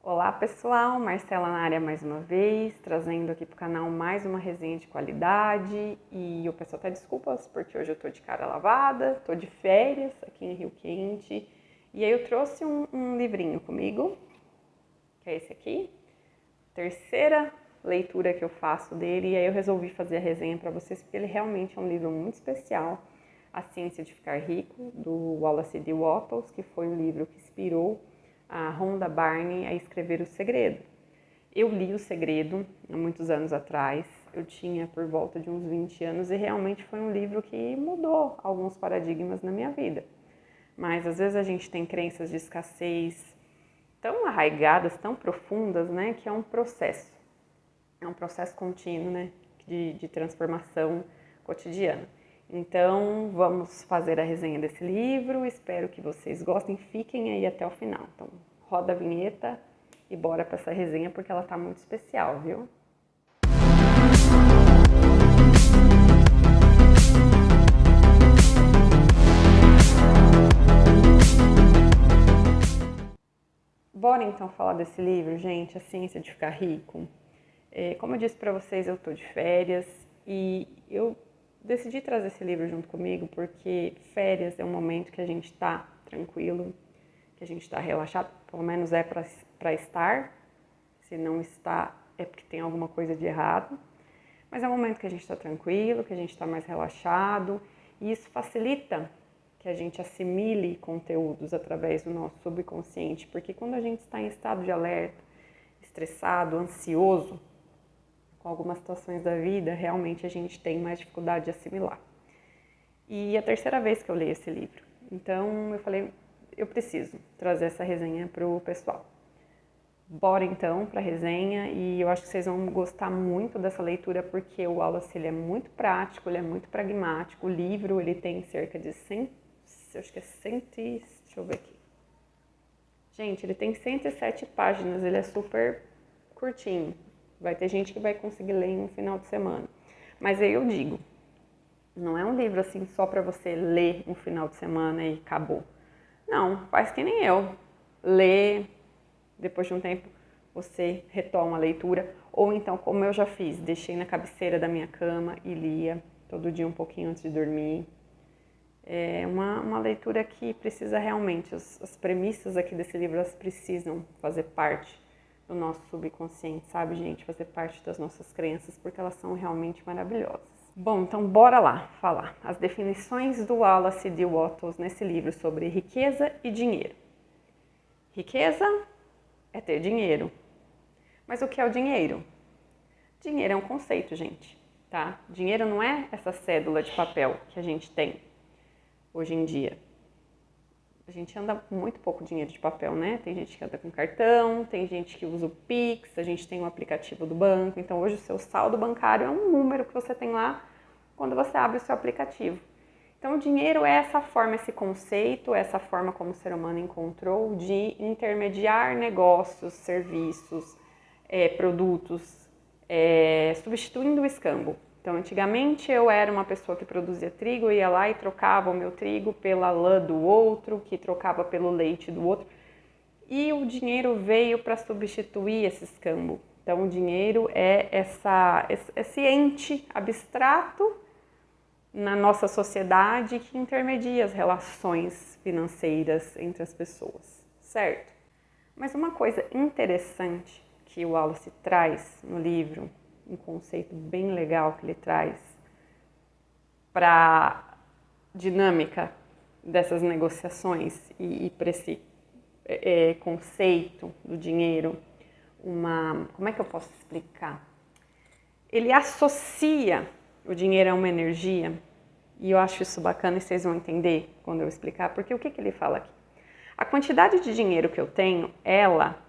Olá pessoal, Marcela na área mais uma vez, trazendo aqui para o canal mais uma resenha de qualidade. E o pessoal até desculpas porque hoje eu tô de cara lavada, tô de férias aqui em Rio Quente. E aí eu trouxe um livrinho comigo, que é esse aqui, terceira leitura que eu faço dele. E aí eu resolvi fazer a resenha para vocês porque ele realmente é um livro muito especial, A Ciência de Ficar Rico, do Wallace D. Wattles, que foi o livro que inspirou a Rhonda Byrne a escrever O Segredo. Eu li O Segredo há muitos anos atrás, eu tinha por volta de uns 20 anos e realmente foi um livro que mudou alguns paradigmas na minha vida. Mas às vezes a gente tem crenças de escassez tão arraigadas, tão profundas, né, que é um processo contínuo, né, de transformação cotidiana. Então, vamos fazer a resenha desse livro, espero que vocês gostem, fiquem aí até o final. Então, roda a vinheta e bora para essa resenha porque ela tá muito especial, viu? Bora então falar desse livro, gente, A Ciência de Ficar Rico. Como eu disse para vocês, eu tô de férias e eu decidi trazer esse livro junto comigo porque férias é um momento que a gente está tranquilo, que a gente está relaxado, pelo menos é para estar. Se não está, é porque tem alguma coisa de errado. Mas é um momento que a gente está tranquilo, que a gente está mais relaxado e isso facilita que a gente assimile conteúdos através do nosso subconsciente, porque quando a gente está em estado de alerta, estressado, ansioso, com algumas situações da vida, realmente a gente tem mais dificuldade de assimilar. E é a terceira vez que eu leio esse livro, então eu falei, eu preciso trazer essa resenha para o pessoal. Bora então para a resenha e eu acho que vocês vão gostar muito dessa leitura porque o Wallace ele é muito prático, ele é muito pragmático. O livro ele tem cerca de 100, acho que é 100, deixa eu ver aqui. Gente, ele tem 107 páginas, ele é super curtinho. Vai ter gente que vai conseguir ler em um final de semana. Mas aí eu digo, não é um livro assim só para você ler um final de semana e acabou. Não, faz que nem eu. Lê, depois de um tempo você retoma a leitura. Ou então, como eu já fiz, deixei na cabeceira da minha cama e lia todo dia um pouquinho antes de dormir. É uma leitura que precisa realmente, as premissas aqui desse livro, elas precisam fazer parte do nosso subconsciente, sabe, gente? Fazer parte das nossas crenças, porque elas são realmente maravilhosas. Bom, então bora lá falar as definições do Wallace D. Wattles nesse livro sobre riqueza e dinheiro. Riqueza é ter dinheiro. Mas o que é o dinheiro? Dinheiro é um conceito, gente, tá? Dinheiro não é essa cédula de papel que a gente tem hoje em dia. A gente anda com muito pouco dinheiro de papel, né? Tem gente que anda com cartão, tem gente que usa o Pix, a gente tem um aplicativo do banco. Então, hoje o seu saldo bancário é um número que você tem lá quando você abre o seu aplicativo. Então, o dinheiro é essa forma, esse conceito, essa forma como o ser humano encontrou de intermediar negócios, serviços, produtos, substituindo o escambo. Então, antigamente eu era uma pessoa que produzia trigo, ia lá e trocava o meu trigo pela lã do outro, que trocava pelo leite do outro. E o dinheiro veio para substituir esse escambo. Então, o dinheiro é esse ente abstrato na nossa sociedade que intermedia as relações financeiras entre as pessoas, certo? Mas uma coisa interessante que o Wallace traz no livro, um conceito bem legal que ele traz para a dinâmica dessas negociações e para esse conceito do dinheiro, como é que eu posso explicar? Ele associa o dinheiro a uma energia e eu acho isso bacana e vocês vão entender quando eu explicar, porque o que ele fala aqui? A quantidade de dinheiro que eu tenho, ela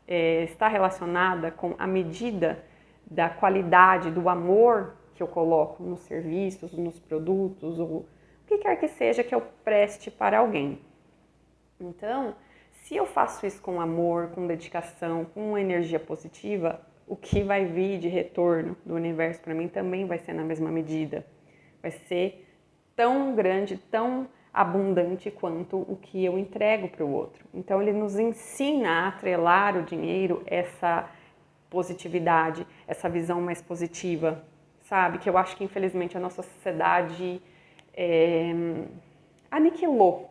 está relacionada com a medida da qualidade, do amor que eu coloco nos serviços, nos produtos, ou o que quer que seja que eu preste para alguém. Então, se eu faço isso com amor, com dedicação, com uma energia positiva, o que vai vir de retorno do universo para mim também vai ser na mesma medida. Vai ser tão grande, tão abundante quanto o que eu entrego para o outro. Então ele nos ensina a atrelar o dinheiro, essa positividade, essa visão mais positiva, sabe? Que eu acho que infelizmente a nossa sociedade aniquilou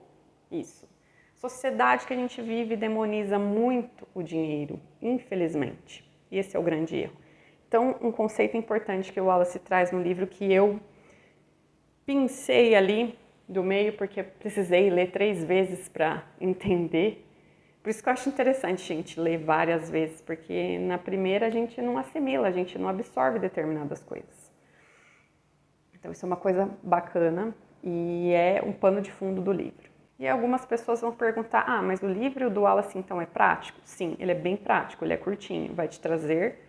isso. Sociedade que a gente vive demoniza muito o dinheiro, infelizmente. E esse é o grande erro. Então, um conceito importante que o Wallace traz no livro que eu pincei ali do meio, porque precisei ler 3 vezes para entender. Por isso que eu acho interessante a gente ler várias vezes, porque na primeira a gente não assimila, a gente não absorve determinadas coisas. Então isso é uma coisa bacana e é um pano de fundo do livro. E algumas pessoas vão perguntar, mas o livro do Wallace então é prático? Sim, ele é bem prático, ele é curtinho, vai te trazer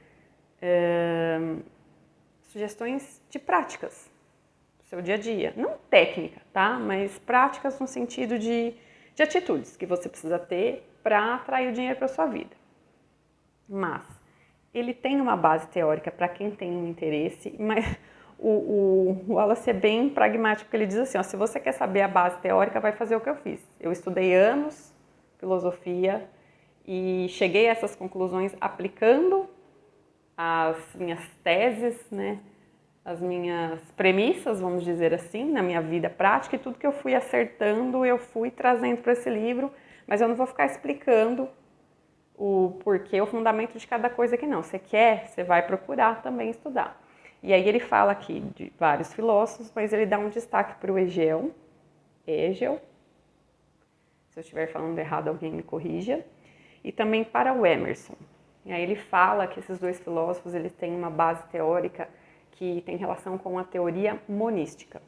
sugestões de práticas do seu dia a dia. Não técnica, tá? Mas práticas no sentido de atitudes que você precisa ter para atrair o dinheiro para sua vida. Mas ele tem uma base teórica para quem tem um interesse, mas o Wallace é bem pragmático, porque ele diz assim, se você quer saber a base teórica, vai fazer o que eu fiz. Eu estudei anos filosofia e cheguei a essas conclusões aplicando as minhas teses, né, as minhas premissas, vamos dizer assim, na minha vida prática, e tudo que eu fui acertando, eu fui trazendo para esse livro, mas eu não vou ficar explicando o porquê, o fundamento de cada coisa aqui não. Você quer, você vai procurar também estudar. E aí ele fala aqui de vários filósofos, mas ele dá um destaque para o Hegel, se eu estiver falando errado, alguém me corrija, e também para o Emerson. E aí ele fala que esses 2 filósofos eles têm uma base teórica que tem relação com a teoria monística.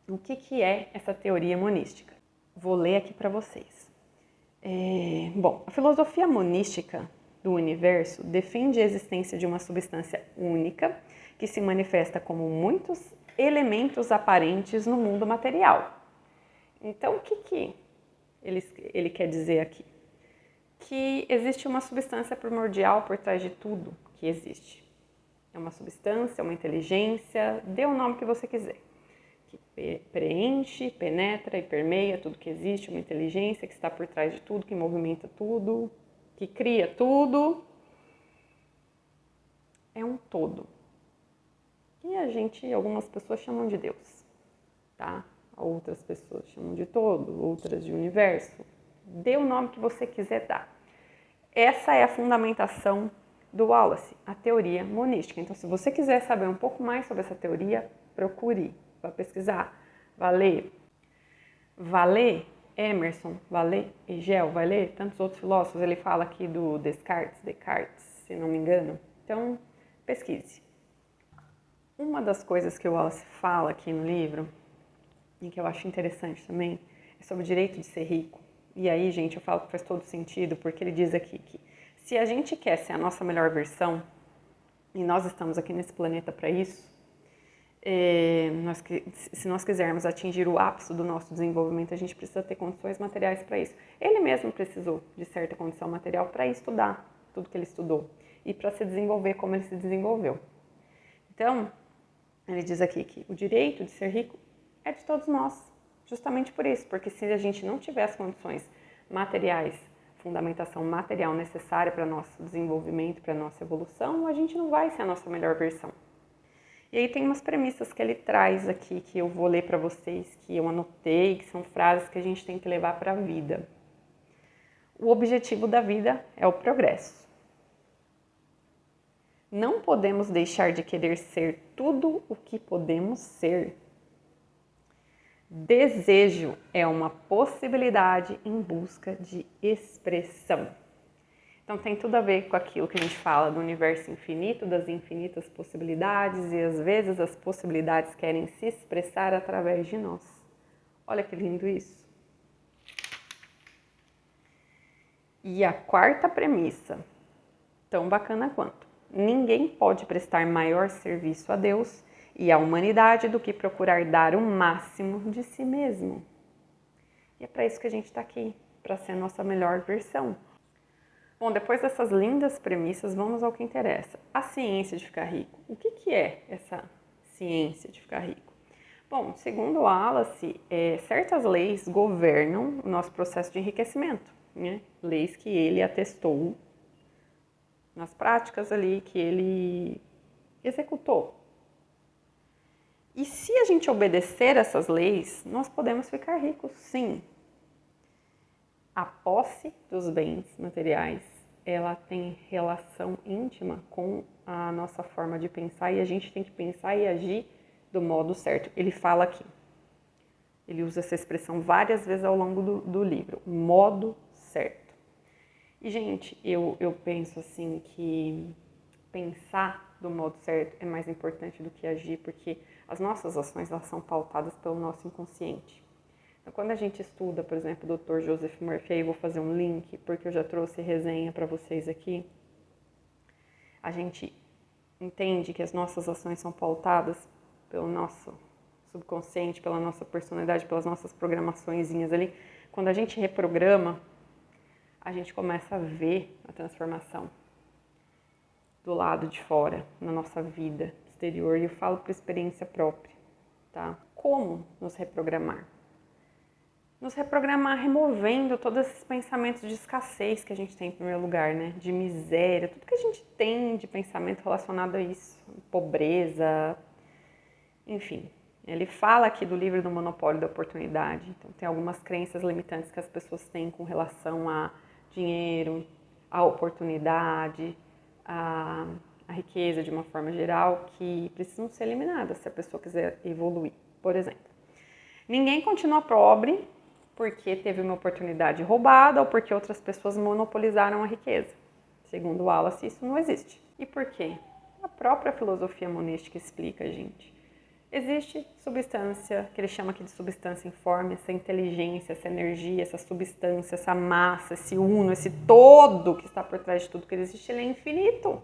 O que é essa teoria monística? Vou ler aqui para vocês. Bom, a filosofia monística do universo defende a existência de uma substância única que se manifesta como muitos elementos aparentes no mundo material. Então, o que ele quer dizer aqui? Que existe uma substância primordial por trás de tudo que existe. É uma substância, uma inteligência, dê o nome que você quiser. Que preenche, penetra e permeia tudo que existe, uma inteligência que está por trás de tudo, que movimenta tudo, que cria tudo. É um todo. E algumas pessoas chamam de Deus, tá? Outras pessoas chamam de todo, outras de universo. Dê o nome que você quiser dar. Essa é a fundamentação do Wallace, a teoria monística. Então, se você quiser saber um pouco mais sobre essa teoria, procure, vá pesquisar, vá ler Emerson, vá ler Hegel, vai ler tantos outros filósofos. Ele fala aqui do Descartes, se não me engano. Então, pesquise. Uma das coisas que o Wallace fala aqui no livro, e que eu acho interessante também, é sobre o direito de ser rico. E aí, gente, eu falo que faz todo sentido, porque ele diz aqui que se a gente quer ser a nossa melhor versão, e nós estamos aqui nesse planeta para isso, se nós quisermos atingir o ápice do nosso desenvolvimento, a gente precisa ter condições materiais para isso. Ele mesmo precisou de certa condição material para estudar tudo que ele estudou e para se desenvolver como ele se desenvolveu. Então, ele diz aqui que o direito de ser rico é de todos nós. Justamente por isso, porque se a gente não tiver as condições materiais, fundamentação material necessária para nosso desenvolvimento, para nossa evolução, a gente não vai ser a nossa melhor versão. E aí tem umas premissas que ele traz aqui, que eu vou ler para vocês, que eu anotei, que são frases que a gente tem que levar para a vida. O objetivo da vida é o progresso. Não podemos deixar de querer ser tudo o que podemos ser. Desejo é uma possibilidade em busca de expressão. Então tem tudo a ver com aquilo que a gente fala do universo infinito, das infinitas possibilidades, e às vezes as possibilidades querem se expressar através de nós. Olha que lindo isso. E a 4ª premissa, tão bacana quanto: ninguém pode prestar maior serviço a Deus e à humanidade do que procurar dar o máximo de si mesmo. E é para isso que a gente está aqui, para ser a nossa melhor versão. Bom, depois dessas lindas premissas, vamos ao que interessa. A ciência de ficar rico. O que é essa ciência de ficar rico? Bom, segundo Wallace, certas leis governam o nosso processo de enriquecimento, né? Leis que ele atestou nas práticas ali, que ele executou. E se a gente obedecer essas leis, nós podemos ficar ricos, sim. A posse dos bens materiais, ela tem relação íntima com a nossa forma de pensar e a gente tem que pensar e agir do modo certo. Ele fala aqui, ele usa essa expressão várias vezes ao longo do livro, modo certo. E, gente, eu penso assim que pensar do modo certo é mais importante do que agir, porque as nossas ações elas são pautadas pelo nosso inconsciente. Então, quando a gente estuda, por exemplo, o Dr. Joseph Murphy, aí eu vou fazer um link, porque eu já trouxe resenha para vocês aqui, a gente entende que as nossas ações são pautadas pelo nosso subconsciente, pela nossa personalidade, pelas nossas programaçõezinhas ali. Quando a gente reprograma, a gente começa a ver a transformação do lado de fora, na nossa vida exterior. E eu falo por experiência própria, tá? Como nos reprogramar? Nos reprogramar removendo todos esses pensamentos de escassez que a gente tem em primeiro lugar, né? De miséria, tudo que a gente tem de pensamento relacionado a isso, pobreza, enfim. Ele fala aqui do livro do monopólio da oportunidade. Então tem algumas crenças limitantes que as pessoas têm com relação a dinheiro, a oportunidade, a riqueza de uma forma geral, que precisam ser eliminadas se a pessoa quiser evoluir. Por exemplo, ninguém continua pobre porque teve uma oportunidade roubada ou porque outras pessoas monopolizaram a riqueza. Segundo Wallace, isso não existe. E por quê? A própria filosofia monística explica, gente. Existe substância, que ele chama aqui de substância informe, essa inteligência, essa energia, essa substância, essa massa, esse uno, esse todo que está por trás de tudo que existe, ele é infinito.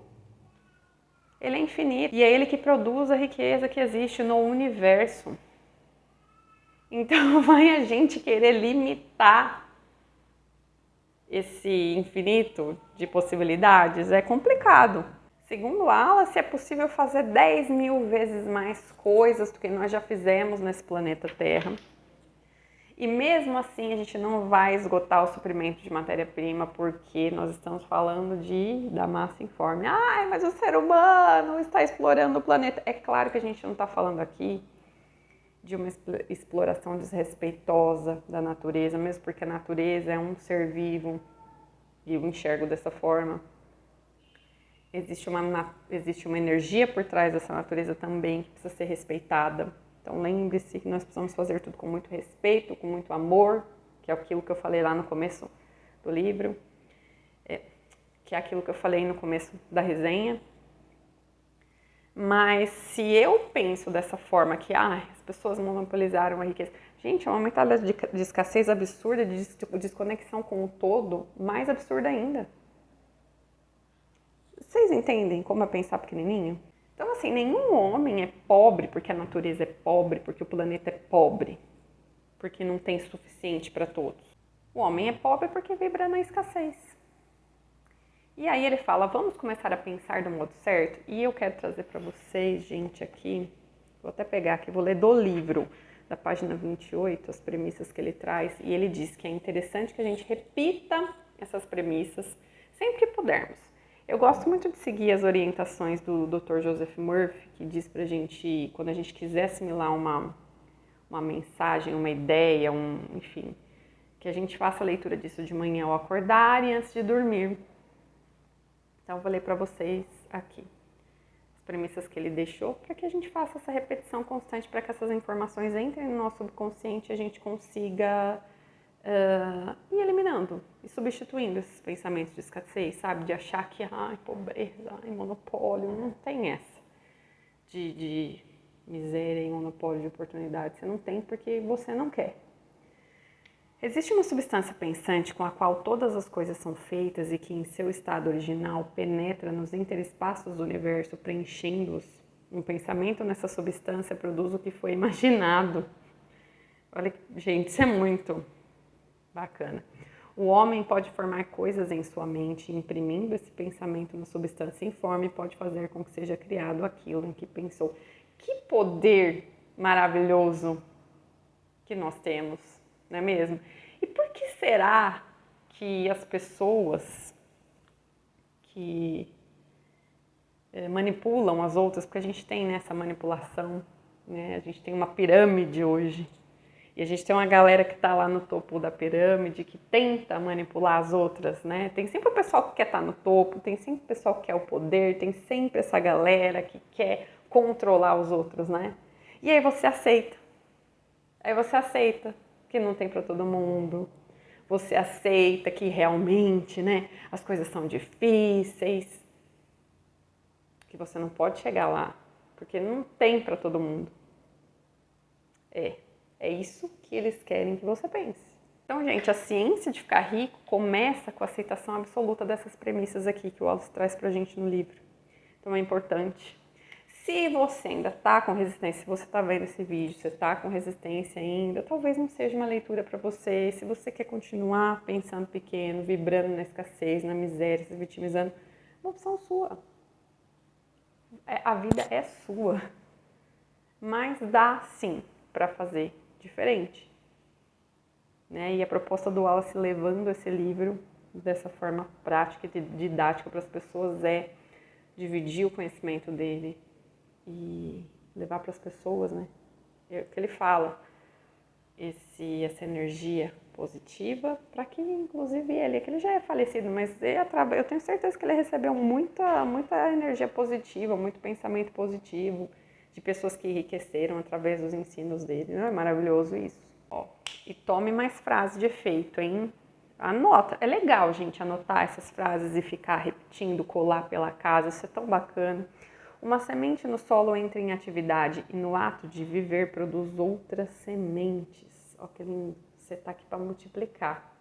Ele é infinito. E é ele que produz a riqueza que existe no universo. Então vai a gente querer limitar esse infinito de possibilidades? É complicado. Segundo Wallace, é possível fazer 10.000 vezes mais coisas do que nós já fizemos nesse planeta Terra. E mesmo assim a gente não vai esgotar o suprimento de matéria-prima porque nós estamos falando da massa informe. Ai, mas o ser humano está explorando o planeta. É claro que a gente não está falando aqui de uma exploração desrespeitosa da natureza, mesmo porque a natureza é um ser vivo e eu enxergo dessa forma. Existe uma energia por trás dessa natureza também que precisa ser respeitada. Então lembre-se que nós precisamos fazer tudo com muito respeito, com muito amor, que é aquilo que eu falei lá no começo do livro, que é aquilo que eu falei no começo da resenha. Mas se eu penso dessa forma, que as pessoas monopolizaram a riqueza, gente, é uma mentalidade de escassez absurda, de desconexão com o todo, mais absurda ainda. Vocês entendem como é pensar pequenininho? Então, assim, nenhum homem é pobre porque a natureza é pobre, porque o planeta é pobre, porque não tem suficiente para todos. O homem é pobre porque vibra na escassez. E aí ele fala, vamos começar a pensar do modo certo? E eu quero trazer para vocês, gente, aqui, vou até pegar aqui, vou ler do livro, da página 28, as premissas que ele traz, e ele diz que é interessante que a gente repita essas premissas sempre que pudermos. Eu gosto muito de seguir as orientações do Dr. Joseph Murphy, que diz pra gente, quando a gente quiser assimilar uma mensagem, uma ideia, enfim, que a gente faça a leitura disso de manhã ao acordar e antes de dormir. Então, eu vou ler para vocês aqui as premissas que ele deixou para que a gente faça essa repetição constante, para que essas informações entrem no nosso subconsciente e a gente consiga ir eliminando e substituindo esses pensamentos de escassez, sabe? De achar que, pobreza, monopólio, não tem essa de miséria e monopólio de oportunidade. Você não tem porque você não quer. Existe uma substância pensante com a qual todas as coisas são feitas e que em seu estado original penetra nos interespaços do universo, preenchendo-os. Um pensamento nessa substância produz o que foi imaginado. Olha, gente, isso é muito bacana. O homem pode formar coisas em sua mente, imprimindo esse pensamento na substância informe, pode fazer com que seja criado aquilo em que pensou. Que poder maravilhoso que nós temos, não é mesmo? E por que será que as pessoas que manipulam as outras, porque a gente tem nessa manipulação, né? A gente tem uma pirâmide hoje, e a gente tem uma galera que está lá no topo da pirâmide, que tenta manipular as outras, né? Tem sempre o pessoal que quer estar no topo, tem sempre o pessoal que quer o poder, tem sempre essa galera que quer controlar os outros, né? E aí você aceita. Aí você aceita que não tem para todo mundo. Você aceita que realmente, né, as coisas são difíceis, que você não pode chegar lá, porque não tem para todo mundo. É isso que eles querem que você pense. Então, gente, a ciência de ficar rico começa com a aceitação absoluta dessas premissas aqui que o Wallace traz pra gente no livro. Então é importante. Se você ainda está com resistência, se você está vendo esse vídeo, você está com resistência ainda, talvez não seja uma leitura para você. Se você quer continuar pensando pequeno, vibrando na escassez, na miséria, se vitimizando, uma opção sua. A vida é sua. Mas dá sim para fazer diferente. Né? E a proposta do Wallace levando esse livro dessa forma prática e didática para as pessoas é dividir o conhecimento dele e levar para as pessoas, né? É o que ele fala, essa energia positiva, para que inclusive ele, que ele já é falecido, mas eu tenho certeza que ele recebeu muita energia positiva, muito pensamento positivo de pessoas que enriqueceram através dos ensinos dele. Não é maravilhoso isso? Ó, e tome mais frases de efeito, hein? Anota, é legal, gente, anotar essas frases e ficar repetindo, colar pela casa, isso é tão bacana. Uma semente no solo entra em atividade e no ato de viver produz outras sementes. Ó, que lindo, você está aqui para multiplicar.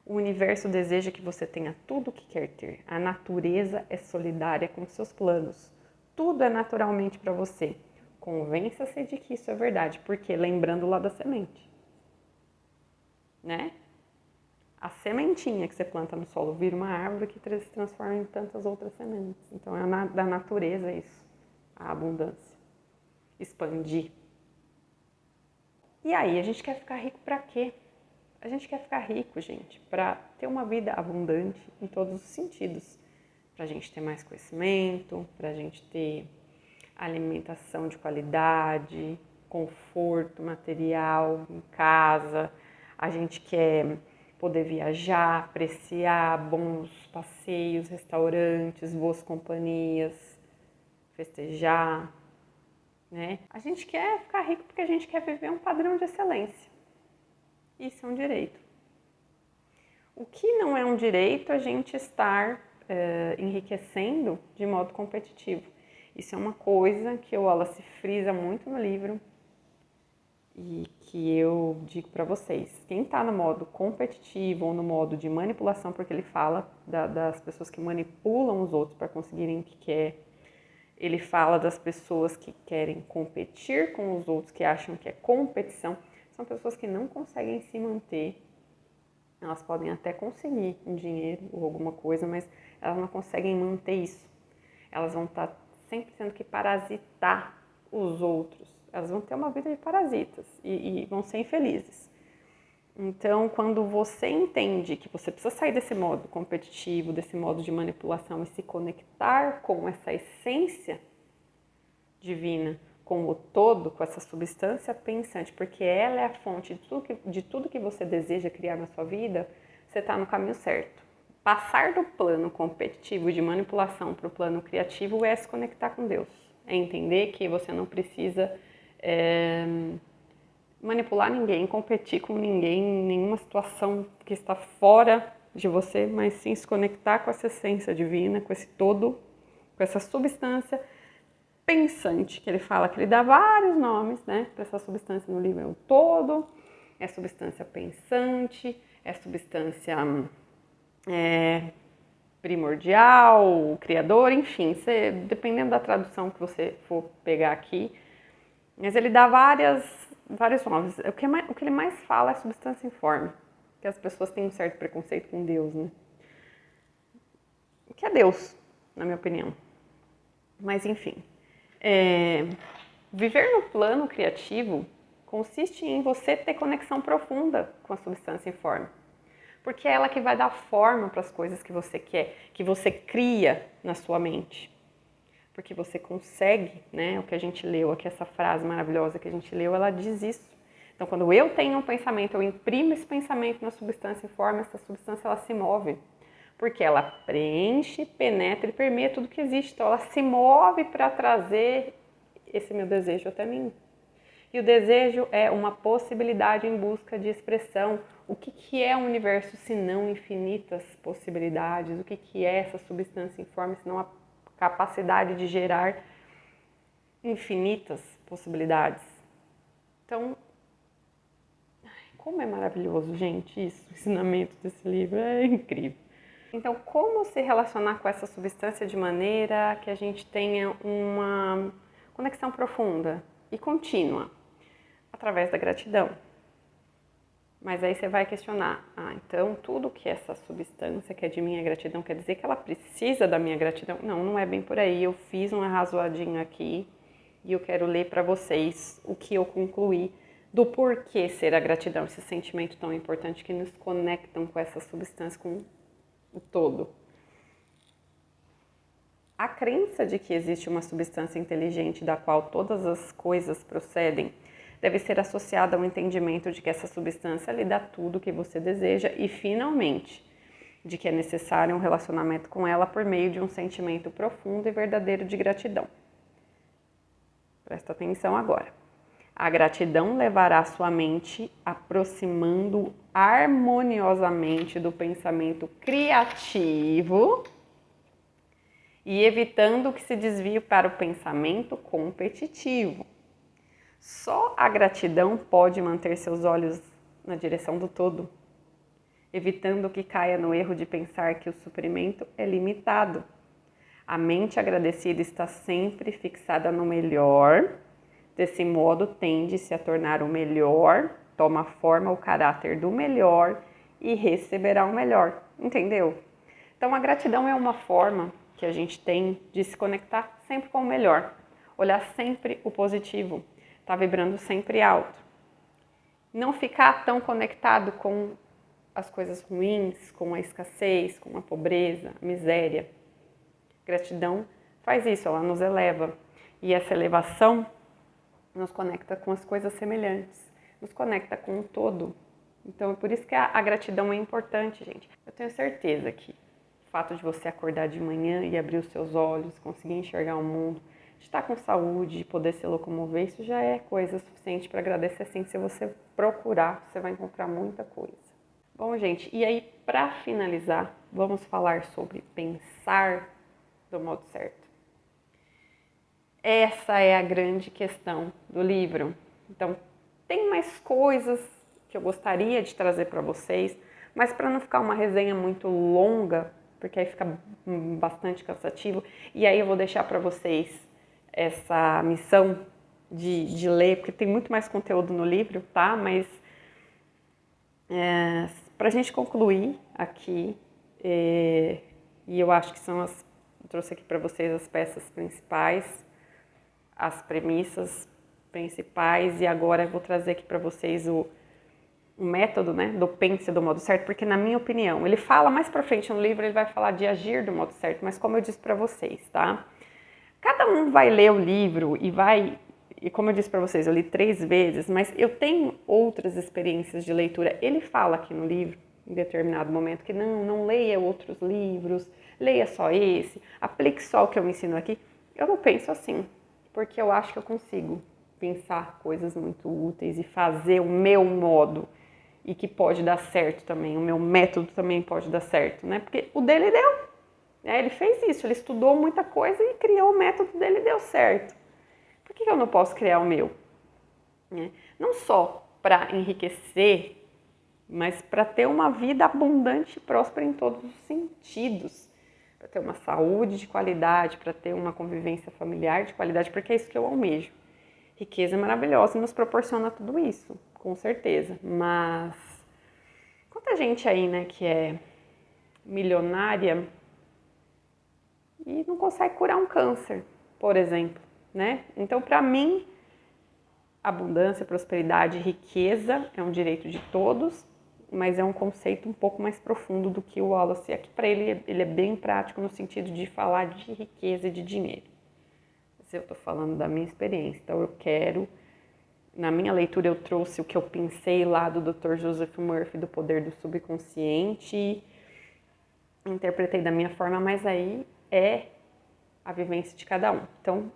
O universo deseja que você tenha tudo o que quer ter. A natureza é solidária com seus planos. Tudo é naturalmente para você. Convença-se de que isso é verdade, porque lembrando lá da semente, né? A sementinha que você planta no solo vira uma árvore que se transforma em tantas outras sementes. Então é da natureza isso, a abundância, expandir. E aí, a gente quer ficar rico para quê? A gente quer ficar rico, gente, para ter uma vida abundante em todos os sentidos. Para a gente ter mais conhecimento, para a gente ter alimentação de qualidade, conforto material em casa. A gente quer poder viajar, apreciar bons passeios, restaurantes, boas companhias, festejar, né? A gente quer ficar rico porque a gente quer viver um padrão de excelência. Isso é um direito. O que não é um direito é a gente estar enriquecendo de modo competitivo. Isso é uma coisa que o Wallace frisa muito no livro e que eu digo para vocês. Quem está no modo competitivo ou no modo de manipulação, porque ele fala das pessoas que manipulam os outros para conseguirem o que quer. Ele fala das pessoas que querem competir com os outros, que acham que é competição. São pessoas que não conseguem se manter. Elas podem até conseguir um dinheiro ou alguma coisa, mas elas não conseguem manter isso. Elas vão estar sempre tendo que parasitar os outros. Elas vão ter uma vida de parasitas e vão ser infelizes. Então, quando você entende que você precisa sair desse modo competitivo, desse modo de manipulação e se conectar com essa essência divina, com o todo, com essa substância pensante, porque ela é a fonte de tudo que você deseja criar na sua vida, você está no caminho certo. Passar do plano competitivo de manipulação para o plano criativo é se conectar com Deus. É entender que você não precisa manipular ninguém, competir com ninguém em nenhuma situação que está fora de você, mas sim se conectar com essa essência divina, com esse todo, com essa substância pensante, que ele fala, que ele dá vários nomes, né, para essa substância no livro. É o todo, é substância pensante, é substância primordial, o criador, enfim, dependendo da tradução que você for pegar aqui, mas ele dá vários nomes. O que ele mais fala é substância informe, que as pessoas têm um certo preconceito com Deus, né? Que é Deus, na minha opinião. Mas enfim. Viver no plano criativo consiste em você ter conexão profunda com a substância informe. Porque é ela que vai dar forma para as coisas que você quer, que você cria na sua mente. Porque você consegue, né? O que a gente leu aqui, essa frase maravilhosa que a gente leu, ela diz isso. Então, quando eu tenho um pensamento, eu imprimo esse pensamento na substância informe, essa substância ela se move. Porque ela preenche, penetra e permeia tudo que existe. Então, ela se move para trazer esse meu desejo até mim. E o desejo é uma possibilidade em busca de expressão. O que é o universo se não infinitas possibilidades? O que é essa substância informe se não a capacidade de gerar infinitas possibilidades? Então, como é maravilhoso, gente, isso, o ensinamento desse livro é incrível. Então, como se relacionar com essa substância de maneira que a gente tenha uma conexão profunda e contínua? Através da gratidão. Mas aí você vai questionar, então tudo que essa substância que é de minha gratidão quer dizer que ela precisa da minha gratidão? Não, não é bem por aí. Eu fiz um arrazoadinho aqui e eu quero ler para vocês o que eu concluí do porquê ser a gratidão, esse sentimento tão importante que nos conectam com essa substância, com o todo. A crença de que existe uma substância inteligente da qual todas as coisas procedem deve ser associada ao entendimento de que essa substância lhe dá tudo o que você deseja e, finalmente, de que é necessário um relacionamento com ela por meio de um sentimento profundo e verdadeiro de gratidão. Presta atenção agora. A gratidão levará sua mente aproximando harmoniosamente do pensamento criativo e evitando que se desvie para o pensamento competitivo. Só a gratidão pode manter seus olhos na direção do todo, evitando que caia no erro de pensar que o suprimento é limitado. A mente agradecida está sempre fixada no melhor, desse modo tende-se a tornar o melhor, toma forma o caráter do melhor e receberá o melhor, entendeu? Então a gratidão é uma forma que a gente tem de se conectar sempre com o melhor, olhar sempre o positivo, tá vibrando sempre alto. Não ficar tão conectado com as coisas ruins, com a escassez, com a pobreza, a miséria. Gratidão faz isso, ela nos eleva. E essa elevação nos conecta com as coisas semelhantes, nos conecta com o todo. Então é por isso que a gratidão é importante, gente. Eu tenho certeza que o fato de você acordar de manhã e abrir os seus olhos, conseguir enxergar o mundo, de estar com saúde, de poder se locomover, isso já é coisa suficiente para agradecer. Assim, se você procurar, você vai encontrar muita coisa. Bom, gente, e aí para finalizar, vamos falar sobre pensar do modo certo. Essa é a grande questão do livro. Então, tem mais coisas que eu gostaria de trazer para vocês, mas para não ficar uma resenha muito longa, porque aí fica bastante cansativo, e aí eu vou deixar para vocês essa missão de ler, porque tem muito mais conteúdo no livro, tá? Mas para a gente concluir aqui, e eu acho que eu trouxe aqui para vocês as peças principais, as premissas principais, e agora eu vou trazer aqui para vocês o método, né, do pense do modo certo, porque na minha opinião, ele fala mais para frente no livro, ele vai falar de agir do modo certo, mas como eu disse para vocês, tá? Cada um vai ler o livro e como eu disse para vocês, eu li 3 vezes, mas eu tenho outras experiências de leitura. Ele fala aqui no livro, em determinado momento, que não leia outros livros, leia só esse, aplique só o que eu ensino aqui. Eu não penso assim, porque eu acho que eu consigo pensar coisas muito úteis e fazer o meu modo e que pode dar certo também, o meu método também pode dar certo, né? Porque o dele deu. Ele fez isso, ele estudou muita coisa e criou o método dele e deu certo. Por que eu não posso criar o meu? Não só para enriquecer, mas para ter uma vida abundante e próspera em todos os sentidos. Para ter uma saúde de qualidade, para ter uma convivência familiar de qualidade, porque é isso que eu almejo. Riqueza é maravilhosa e nos proporciona tudo isso, com certeza. Mas quanta gente aí, né, que é milionária e não consegue curar um câncer, por exemplo, né? Então, para mim, abundância, prosperidade, riqueza é um direito de todos, mas é um conceito um pouco mais profundo do que o Wallace. Aqui para ele é bem prático no sentido de falar de riqueza e de dinheiro. Eu estou falando da minha experiência, então na minha leitura eu trouxe o que eu pensei lá do Dr. Joseph Murphy, do poder do subconsciente, interpretei da minha forma, mas aí é a vivência de cada um. Então,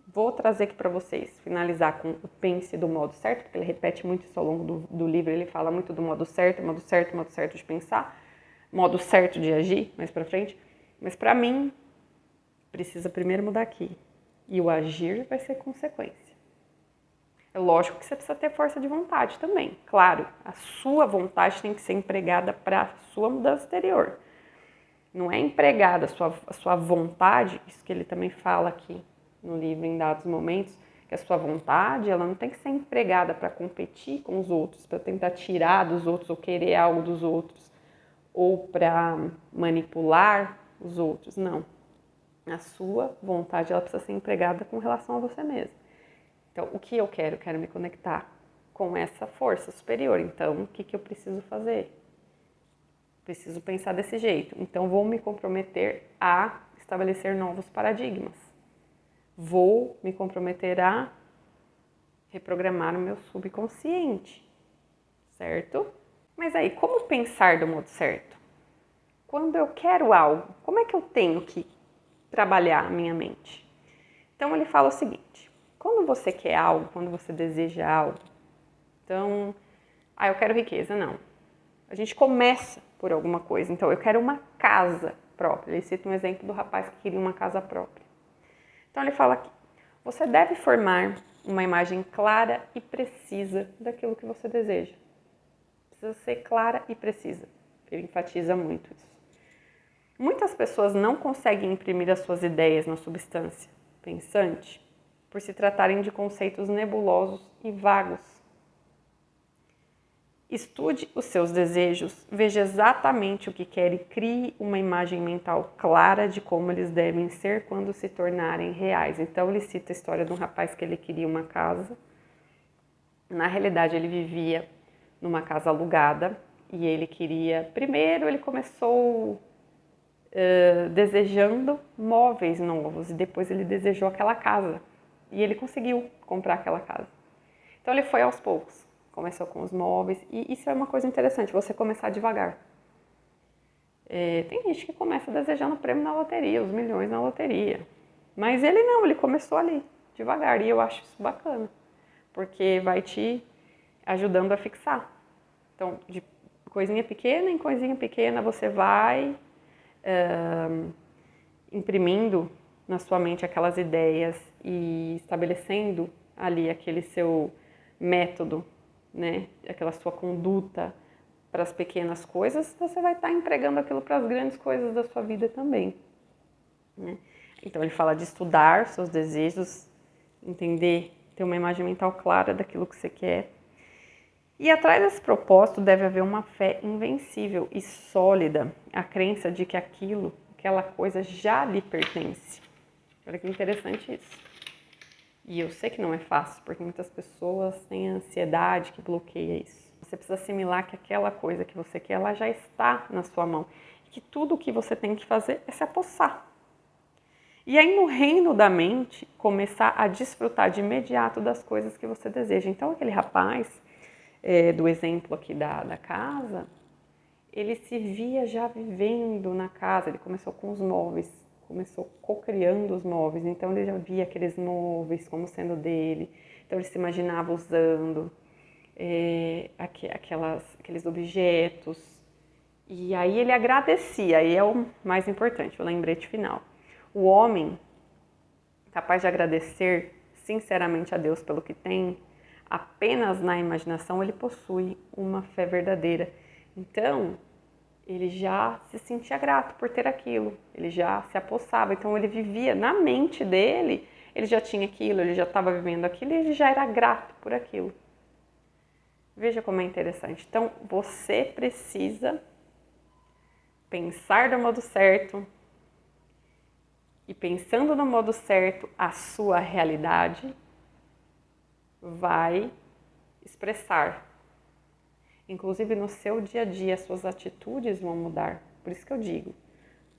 vou trazer aqui para vocês, finalizar com o pense do modo certo, porque ele repete muito isso ao longo do livro, ele fala muito do modo certo de pensar, modo certo de agir, mais para frente. Mas para mim, precisa primeiro mudar aqui. E o agir vai ser consequência. É lógico que você precisa ter força de vontade também. Claro, a sua vontade tem que ser empregada para a sua mudança exterior. Não é empregada a sua vontade, isso que ele também fala aqui no livro em dados momentos, que a sua vontade ela não tem que ser empregada para competir com os outros, para tentar tirar dos outros ou querer algo dos outros, ou para manipular os outros, não. A sua vontade ela precisa ser empregada com relação a você mesmo. Então, o que eu quero? Eu quero me conectar com essa força superior. Então, o que eu preciso fazer? Preciso pensar desse jeito. Então, vou me comprometer a estabelecer novos paradigmas. Vou me comprometer a reprogramar o meu subconsciente, certo? Mas aí, como pensar do modo certo? Quando eu quero algo, como é que eu tenho que trabalhar a minha mente? Então, ele fala o seguinte, quando você quer algo, quando você deseja algo, então, eu quero riqueza, não. A gente começa por alguma coisa, então, eu quero uma casa própria. Ele cita um exemplo do rapaz que queria uma casa própria. Então, ele fala aqui, você deve formar uma imagem clara e precisa daquilo que você deseja. Precisa ser clara e precisa. Ele enfatiza muito isso. Muitas pessoas não conseguem imprimir as suas ideias na substância pensante por se tratarem de conceitos nebulosos e vagos. Estude os seus desejos, veja exatamente o que quer e crie uma imagem mental clara de como eles devem ser quando se tornarem reais. Então ele cita a história de um rapaz que ele queria uma casa. Na realidade ele vivia numa casa alugada e ele queria... Primeiro ele começou desejando móveis novos e depois ele desejou aquela casa e ele conseguiu comprar aquela casa. Então ele foi aos poucos, começou com os móveis e isso é uma coisa interessante, você começar devagar. Tem gente que começa desejando o prêmio na loteria, os milhões na loteria, mas ele não, ele começou ali, devagar, e eu acho isso bacana, porque vai te ajudando a fixar. Então, de coisinha pequena em coisinha pequena você vai imprimindo na sua mente aquelas ideias e estabelecendo ali aquele seu método, né? Aquela sua conduta para as pequenas coisas, você vai estar empregando aquilo para as grandes coisas da sua vida também, né? Então ele fala de estudar seus desejos, entender, ter uma imagem mental clara daquilo que você quer. E atrás desse propósito deve haver uma fé invencível e sólida, a crença de que aquela coisa já lhe pertence. Olha que interessante isso. E eu sei que não é fácil, porque muitas pessoas têm ansiedade que bloqueia isso. Você precisa assimilar que aquela coisa que você quer, ela já está na sua mão. E que tudo o que você tem que fazer é se apossar. E aí no reino da mente, começar a desfrutar de imediato das coisas que você deseja. Então aquele rapaz... do exemplo aqui da casa, ele se via já vivendo na casa, ele começou com os móveis, começou co-criando os móveis, então ele já via aqueles móveis como sendo dele, então ele se imaginava usando aqueles objetos, e aí ele agradecia, aí é o mais importante, o lembrete final. O homem capaz de agradecer sinceramente a Deus pelo que tem, apenas na imaginação ele possui uma fé verdadeira. Então, ele já se sentia grato por ter aquilo, ele já se apossava. Então, ele vivia na mente dele, ele já tinha aquilo, ele já estava vivendo aquilo e ele já era grato por aquilo. Veja como é interessante. Então, você precisa pensar do modo certo e pensando no modo certo a sua realidade, vai expressar. Inclusive no seu dia a dia, as suas atitudes vão mudar. Por isso que eu digo,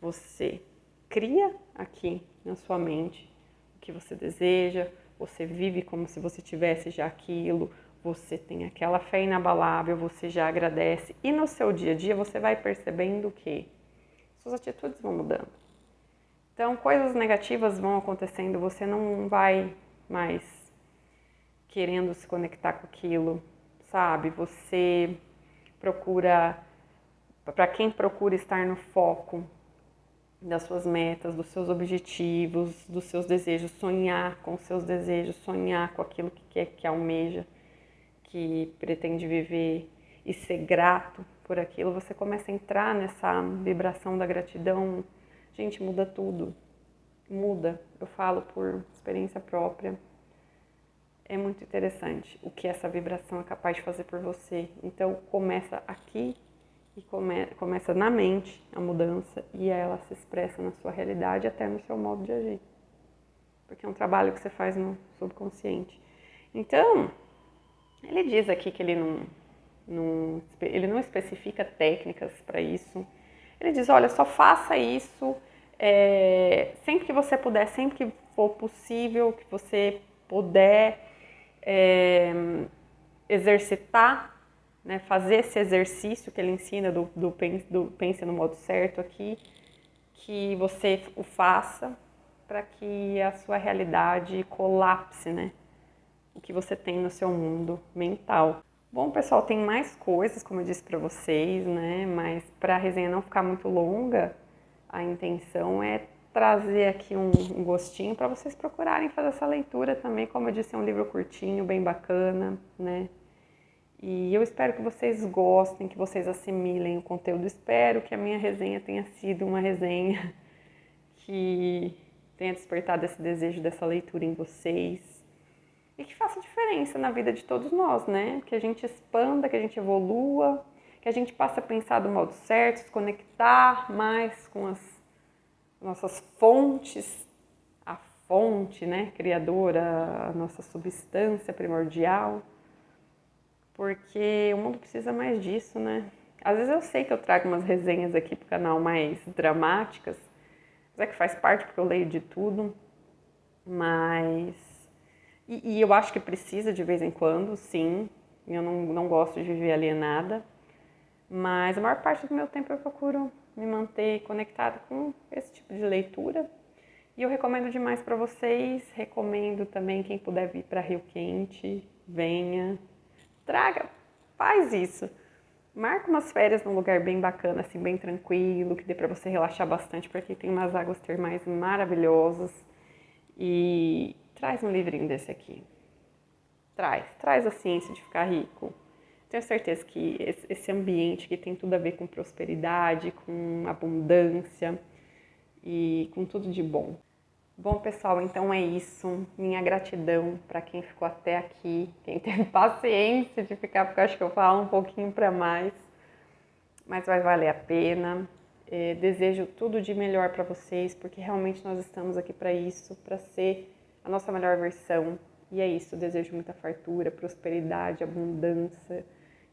você cria aqui na sua mente o que você deseja, você vive como se você tivesse já aquilo, você tem aquela fé inabalável, você já agradece. E no seu dia a dia você vai percebendo que suas atitudes vão mudando. Então, coisas negativas vão acontecendo, você não vai mais querendo se conectar com aquilo, sabe? Você procura, para quem procura estar no foco das suas metas, dos seus objetivos, dos seus desejos, sonhar com os seus desejos, sonhar com aquilo que quer, que almeja, que pretende viver e ser grato por aquilo, você começa a entrar nessa vibração da gratidão. Gente, muda tudo. Muda. Eu falo por experiência própria. É muito interessante o que essa vibração é capaz de fazer por você. Então, começa aqui e começa na mente a mudança e ela se expressa na sua realidade até no seu modo de agir. Porque é um trabalho que você faz no subconsciente. Então, ele diz aqui que ele não especifica técnicas para isso. Ele diz, olha, só faça isso sempre que você puder, sempre que for possível, que você puder exercitar, né, fazer esse exercício que ele ensina do pense no modo certo aqui, que você o faça para que a sua realidade colapse, né? O que você tem no seu mundo mental. Bom, pessoal, tem mais coisas, como eu disse para vocês, né? Mas para a resenha não ficar muito longa, a intenção é trazer aqui um gostinho para vocês procurarem fazer essa leitura também. Como eu disse, é um livro curtinho, bem bacana, né? E eu espero que vocês gostem, que vocês assimilem o conteúdo. Espero que a minha resenha tenha sido uma resenha que tenha despertado esse desejo dessa leitura em vocês e que faça diferença na vida de todos nós, né? Que a gente expanda, que a gente evolua, que a gente passe a pensar do modo certo, se conectar mais com as nossas fontes, a fonte, né, criadora, a nossa substância primordial, porque o mundo precisa mais disso, né? Às vezes eu sei que eu trago umas resenhas aqui pro canal mais dramáticas, mas é que faz parte porque eu leio de tudo, mas... E eu acho que precisa de vez em quando, sim, eu não gosto de viver alienada, mas a maior parte do meu tempo eu procuro me manter conectada com esse tipo de leitura. E eu recomendo demais para vocês, recomendo também quem puder vir para Rio Quente, venha, traga, faz isso. Marca umas férias num lugar bem bacana, assim, bem tranquilo, que dê para você relaxar bastante, porque tem umas águas termais maravilhosas. E traz um livrinho desse aqui. Traz a ciência de ficar rico. Tenho certeza que esse ambiente que tem tudo a ver com prosperidade, com abundância e com tudo de bom. Bom, pessoal, então é isso. Minha gratidão para quem ficou até aqui, quem teve paciência de ficar, porque eu acho que eu falo um pouquinho para mais, mas vai valer a pena. Desejo tudo de melhor para vocês, porque realmente nós estamos aqui para isso, para ser a nossa melhor versão. E é isso, desejo muita fartura, prosperidade, abundância,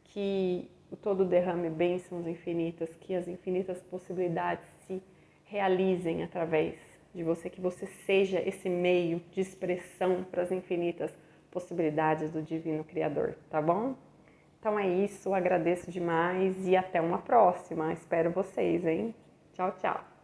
que o todo derrame bênçãos infinitas, que as infinitas possibilidades se realizem através de você, que você seja esse meio de expressão para as infinitas possibilidades do Divino Criador, tá bom? Então é isso, agradeço demais e até uma próxima. Espero vocês, hein? Tchau, tchau!